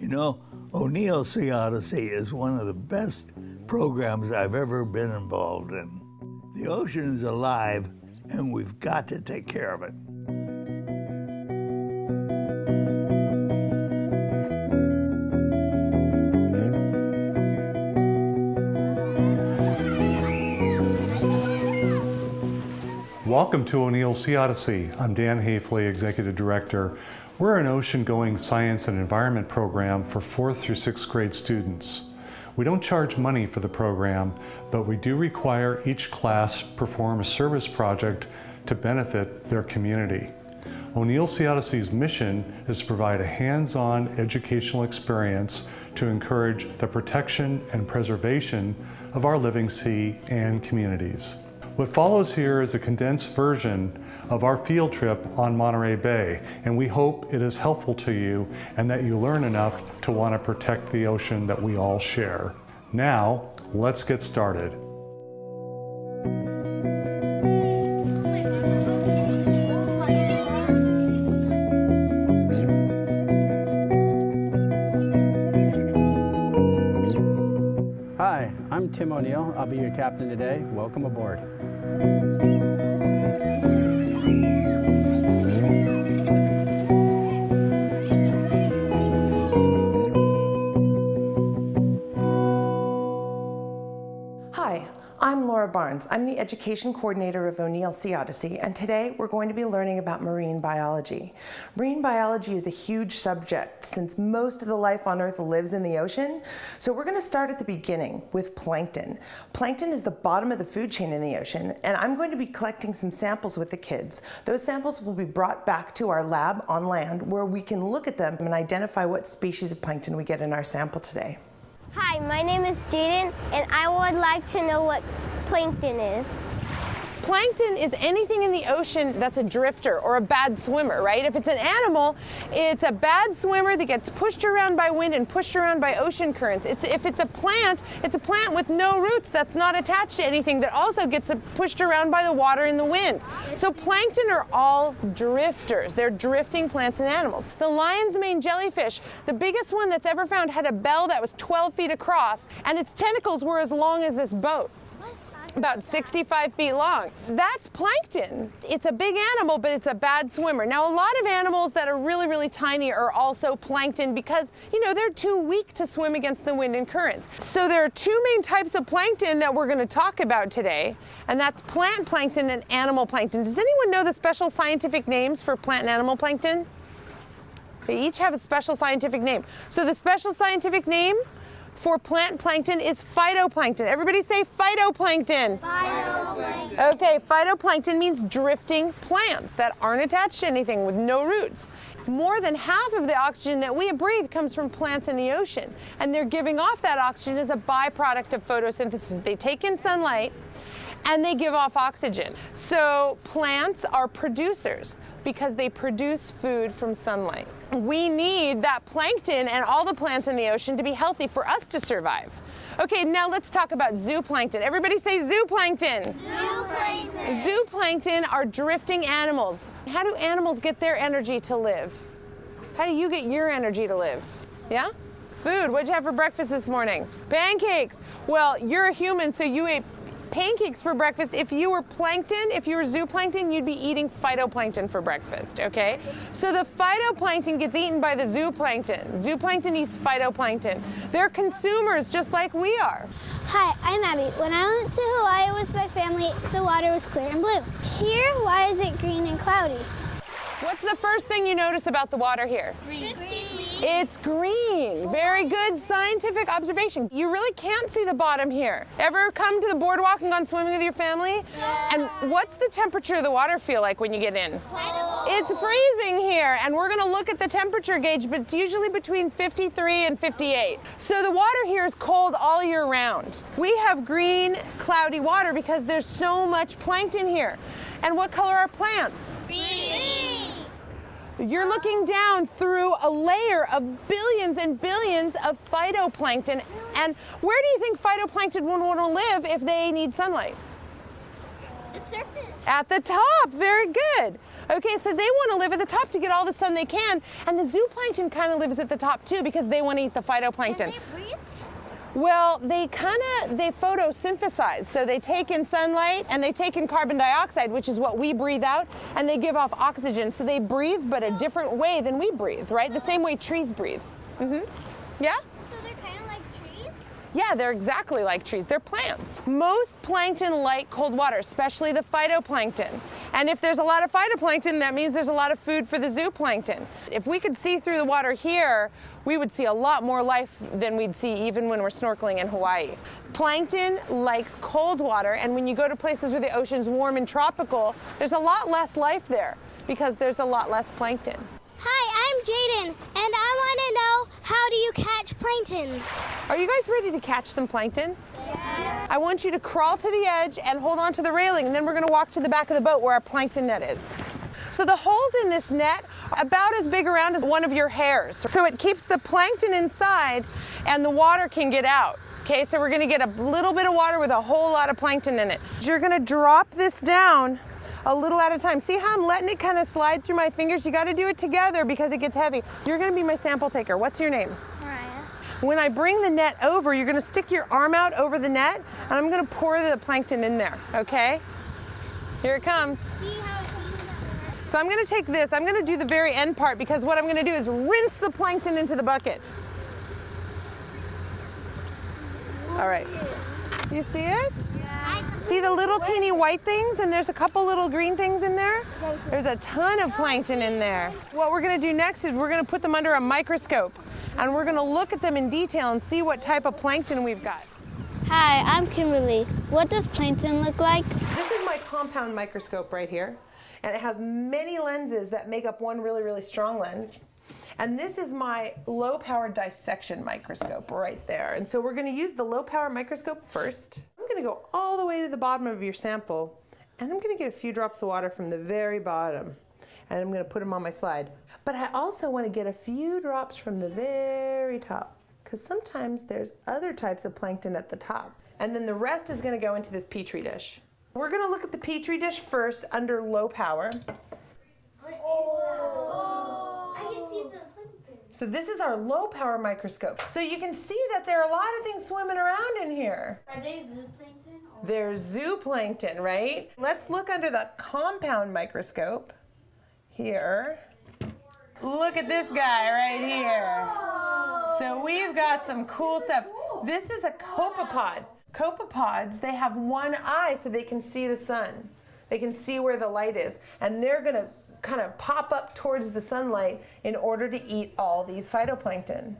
You know, O'Neill's Sea Odyssey is one of the best programs I've ever been involved in. The ocean is alive, and we've got to take care of it. Welcome to O'Neill's Sea Odyssey. I'm Dan Hafley, Executive Director. We're an ocean-going science and environment program for 4th through 6th grade students. We don't charge money for the program, but we do require each class perform a service project to benefit their community. O'Neill's Sea Odyssey's mission is to provide a hands-on educational experience to encourage the protection and preservation of our living sea and communities. What follows here is a condensed version of our field trip on Monterey Bay, and we hope it is helpful to you and that you learn enough to want to protect the ocean that we all share. Now, let's get started. Hi, I'm Tim O'Neill. I'll be your captain today. Welcome aboard. Hi, I'm Laura Barnes. I'm the Education Coordinator of O'Neill's Sea Odyssey, and today we're going to be learning about marine biology. Marine biology is a huge subject since most of the life on Earth lives in the ocean, so we're going to start at the beginning with plankton. Plankton is the bottom of the food chain in the ocean, and I'm going to be collecting some samples with the kids. Those samples will be brought back to our lab on land where we can look at them and identify what species of plankton we get in our sample today. Hi, my name is Jaden, and I would like to know what plankton is. Plankton is anything in the ocean that's a drifter or a bad swimmer, right? If it's an animal, it's a bad swimmer that gets pushed around by wind and pushed around by ocean currents. If it's a plant with no roots that's not attached to anything that also gets pushed around by the water and the wind. So plankton are all drifters. They're drifting plants and animals. The lion's mane jellyfish, the biggest one that's ever found, had a bell that was 12 feet across, and its tentacles were as long as this boat. About 65 feet long. That's plankton. It's a big animal, but it's a bad swimmer. Now, a lot of animals that are really, really tiny are also plankton because, they're too weak to swim against the wind and currents. So there are two main types of plankton that we're going to talk about today, and that's plant plankton and animal plankton. Does anyone know the special scientific names for plant and animal plankton? They each have a special scientific name. So the special scientific name for plant plankton is phytoplankton. Everybody say phytoplankton. Phytoplankton. Okay, phytoplankton means drifting plants that aren't attached to anything with no roots. More than half of the oxygen that we breathe comes from plants in the ocean, and they're giving off that oxygen as a byproduct of photosynthesis. They take in sunlight and they give off oxygen. So plants are producers because they produce food from sunlight. We need that plankton and all the plants in the ocean to be healthy for us to survive. Okay, now let's talk about zooplankton. Everybody say zooplankton. Zooplankton. Zooplankton are drifting animals. How do animals get their energy to live? How do you get your energy to live? Yeah? Food. What'd you have for breakfast this morning? Pancakes. Well, you're a human, so you ate pancakes for breakfast. If you were plankton, if you were zooplankton, you'd be eating phytoplankton for breakfast, okay? So the phytoplankton gets eaten by the zooplankton. Zooplankton eats phytoplankton. They're consumers just like we are. Hi, I'm Abby. When I went to Hawaii with my family, the water was clear and blue. Here, why is it green and cloudy? What's the first thing you notice about the water here? Green. It's green. Very good scientific observation. You really can't see the bottom here. Ever come to the boardwalk and gone swimming with your family? Yeah. And what's the temperature of the water feel like when you get in? Cold. It's freezing here, and we're gonna look at the temperature gauge, but it's usually between 53 and 58. So the water here is cold all year round. We have green, cloudy water because there's so much plankton here. And what color are plants? Green. You're looking down through a layer of billions and billions of phytoplankton. And where do you think phytoplankton would want to live if they need sunlight? The surface. At the top. Very good. Okay, so they want to live at the top to get all the sun they can, and the zooplankton kind of lives at the top too because they want to eat the phytoplankton. Can they breathe? Well, they photosynthesize. So they take in sunlight and they take in carbon dioxide, which is what we breathe out, and they give off oxygen. So they breathe, but a different way than we breathe, right? The same way trees breathe. Yeah? So they're kind of like trees? Yeah, they're exactly like trees. They're plants. Most plankton like cold water, especially the phytoplankton. And if there's a lot of phytoplankton, that means there's a lot of food for the zooplankton. If we could see through the water here, we would see a lot more life than we'd see even when we're snorkeling in Hawaii. Plankton likes cold water, and when you go to places where the ocean's warm and tropical, there's a lot less life there because there's a lot less plankton. Hi, I'm Jaden, and I want to know, how do you catch plankton? Are you guys ready to catch some plankton? Yeah. I want you to crawl to the edge and hold on to the railing, and then we're going to walk to the back of the boat where our plankton net is. So the holes in this net are about as big around as one of your hairs. So it keeps the plankton inside and the water can get out. Okay, so we're going to get a little bit of water with a whole lot of plankton in it. You're going to drop this down a little at a time. See how I'm letting it kind of slide through my fingers? You got to do it together because it gets heavy. You're going to be my sample taker. What's your name? Mariah. When I bring the net over, you're going to stick your arm out over the net, and I'm going to pour the plankton in there, okay? Here it comes. See how it comes to her? So I'm going to take this, I'm going to do the very end part because what I'm going to do is rinse the plankton into the bucket. All right. You see it? See the little teeny white things, and there's a couple little green things in there? There's a ton of plankton in there. What we're going to do next is we're going to put them under a microscope, and we're going to look at them in detail and see what type of plankton we've got. Hi, I'm Kimberly. What does plankton look like? This is my compound microscope right here, and it has many lenses that make up one really, really strong lens. And this is my low-power dissection microscope right there. And so we're going to use the low-power microscope first. I'm going to go all the way to the bottom of your sample, and I'm going to get a few drops of water from the very bottom, and I'm going to put them on my slide. But I also want to get a few drops from the very top, because sometimes there's other types of plankton at the top. And then the rest is going to go into this petri dish. We're going to look at the petri dish first under low power. So this is our low power microscope. So you can see that there are a lot of things swimming around in here. Are they zooplankton? They're zooplankton, right? Let's look under the compound microscope here. Look at this guy right here. So we've got some cool stuff. This is a copepod. Copepods, they have one eye so they can see the sun. They can see where the light is. And they're going to kind of pop up towards the sunlight in order to eat all these phytoplankton.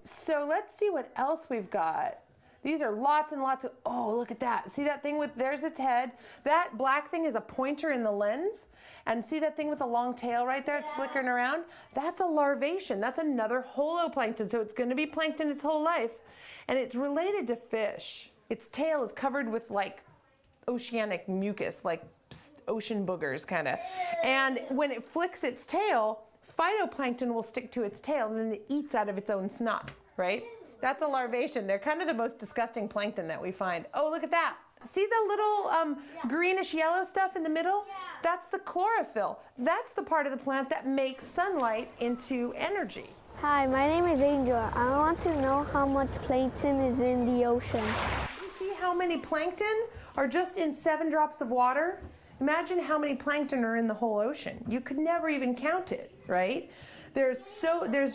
So let's see what else we've got. These are lots and lots of, oh, look at that. See that thing with, there's its head. That black thing is a pointer in the lens. And see that thing with the long tail right there? It's flickering around. That's a larvation. That's another holoplankton. So it's going to be plankton its whole life. And it's related to fish. Its tail is covered with like oceanic mucus, like ocean boogers kind of. And when it flicks its tail, phytoplankton will stick to its tail and then it eats out of its own snot, right? That's a larvation. They're kind of the most disgusting plankton that we find. Oh, look at that. See the little greenish yellow stuff in the middle? Yeah. That's the chlorophyll. That's the part of the plant that makes sunlight into energy. Hi, my name is Angel. I want to know how much plankton is in the ocean. You see how many plankton are just in 7 drops of water? Imagine how many plankton are in the whole ocean. You could never even count it, right? There's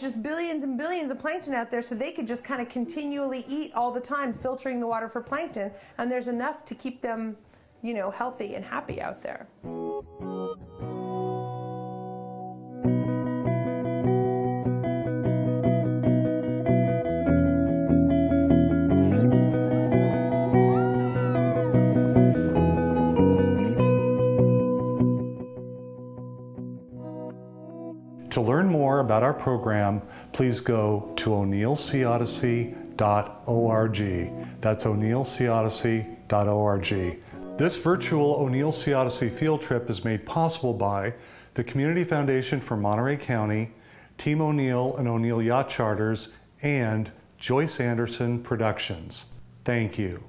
just billions and billions of plankton out there, so they could just kind of continually eat all the time, filtering the water for plankton, and there's enough to keep them, you know, healthy and happy out there. To learn more about our program, please go to o'neillseaodyssey.org. That's o'neillseaodyssey.org. This virtual O'Neill Sea Odyssey field trip is made possible by the Community Foundation for Monterey County, Team O'Neill and O'Neill Yacht Charters, and Joyce Anderson Productions. Thank you.